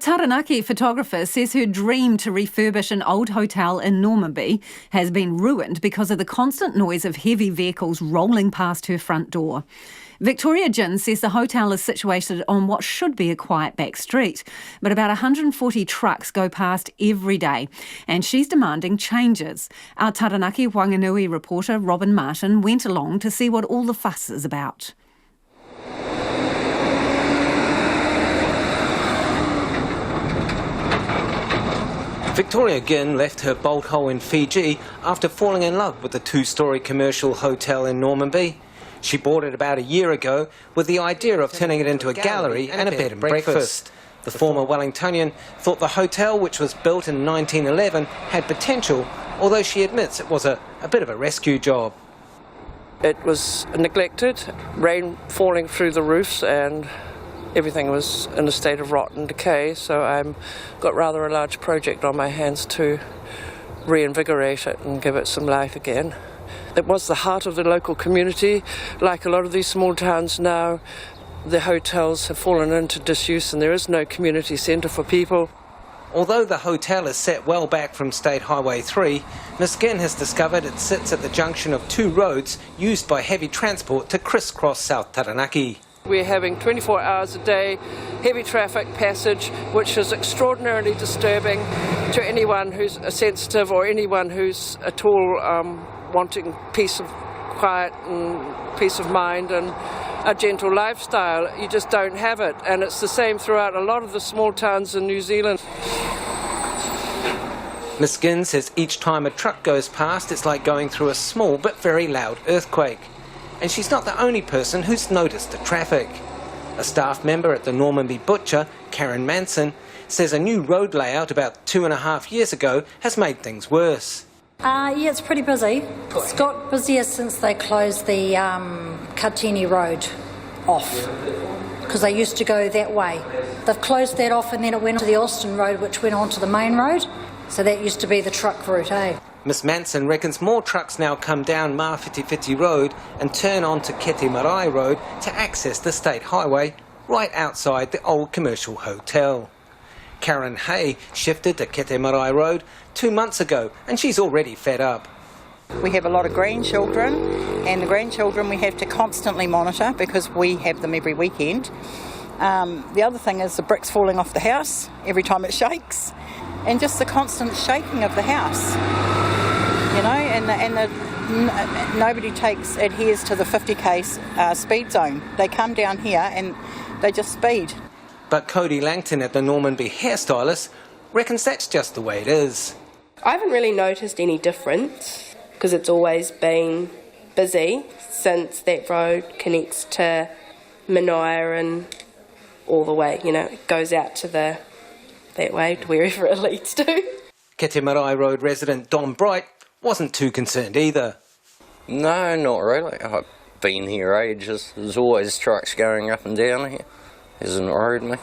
Taranaki photographer says her dream to refurbish an old hotel in Normanby has been ruined because of the constant noise of heavy vehicles rolling past her front door. Victoria Jin says the hotel is situated on what should be a quiet back street, but about 140 trucks go past every day, and she's demanding changes. Our Taranaki Whanganui reporter Robin Martin went along to see what all the fuss is about. Victoria Ginn left her bolt hole in Fiji after falling in love with the two-storey commercial hotel in Normanby. She bought it about a year ago with the idea of turning it into a gallery and a bed and breakfast. The former Wellingtonian thought the hotel, which was built in 1911, had potential, although she admits it was a bit of a rescue job. It was neglected, rain falling through the roofs and everything was in a state of rot and decay, so I've got rather a large project on my hands to reinvigorate it and give it some life again. It was the heart of the local community. Like a lot of these small towns now, the hotels have fallen into disuse and there is no community centre for people. Although the hotel is set well back from State Highway 3, Ms Ginn has discovered it sits at the junction of two roads used by heavy transport to crisscross South Taranaki. We're having 24 hours a day heavy traffic passage, which is extraordinarily disturbing to anyone who's sensitive or anyone who's at all wanting peace of quiet and peace of mind and a gentle lifestyle. You just don't have it, and it's the same throughout a lot of the small towns in New Zealand. Ms Ginn says each time a truck goes past, it's like going through a small but very loud earthquake. And she's not the only person who's noticed the traffic. A staff member at the Normanby Butcher, Karen Manson, says a new road layout about 2.5 years ago has made things worse. Yeah, it's pretty busy. It's got busier since they closed the Kartini Road off, because they used to go that way. They've closed that off and then it went to the Austin Road, which went onto the main road. So that used to be the truck route, Miss Manson reckons more trucks now come down Mawhitiwhiti Road and turn onto Kete Marae Road to access the state highway right outside the old commercial hotel. Karen Hay shifted to Kete Marae Road 2 months ago and she's already fed up. We have a lot of grandchildren, and the grandchildren we have to constantly monitor because we have them every weekend. The other thing is the bricks falling off the house every time it shakes, and just the constant shaking of the house. You know, and nobody adheres to the 50k speed zone. They come down here and they just speed. But Cody Langton at the Normanby hairstylist reckons that's just the way it is. I haven't really noticed any difference because it's always been busy since that road connects to Manaia and all the way, you know, it goes out to that way to wherever it leads to. Kete Marae Road resident Don Bright wasn't too concerned either. No, not really. I've been here ages. There's always trucks going up and down here. Hasn't worried me.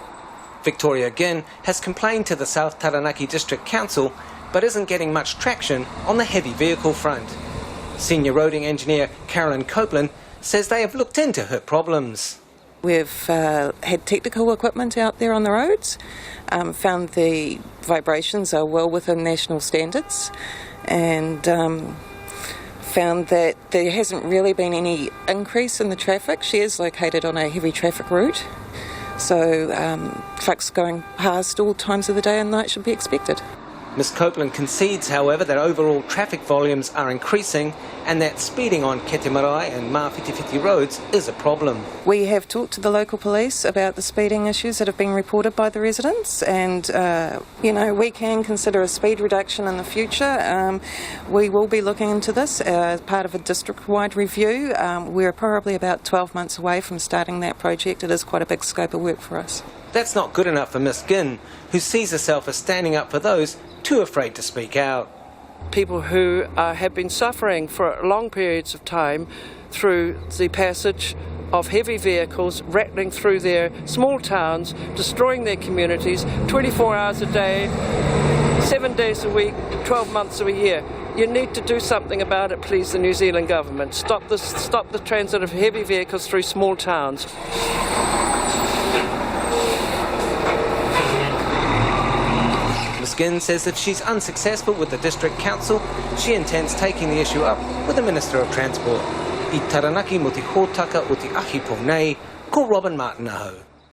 Victoria Ginn has complained to the South Taranaki District Council but isn't getting much traction on the heavy vehicle front. Senior roading engineer Carolyn Copeland says they have looked into her problems. We've had technical equipment out there on the roads, found the vibrations are well within national standards, and found that there hasn't really been any increase in the traffic. She is located on a heavy traffic route, so trucks going past all times of the day and night should be expected. Ms Copeland concedes, however, that overall traffic volumes are increasing and that speeding on Kete Marae and Mawhitiwhiti roads is a problem. We have talked to the local police about the speeding issues that have been reported by the residents, and we can consider a speed reduction in the future. We will be looking into this as part of a district-wide review. We're probably about 12 months away from starting that project. It is quite a big scope of work for us. That's not good enough for Ms Ginn, who sees herself as standing up for those too afraid to speak out. People who have been suffering for long periods of time through the passage of heavy vehicles rattling through their small towns, destroying their communities, 24 hours a day, 7 days a week, 12 months of a year. You need to do something about it, please, the New Zealand government. Stop the transit of heavy vehicles through small towns. Ginn says if she's unsuccessful with the District Council, she intends taking the issue up with the Minister of Transport. I Taranaki mo te hōtaka o te ahi pou nei, ko Robin Martin aho.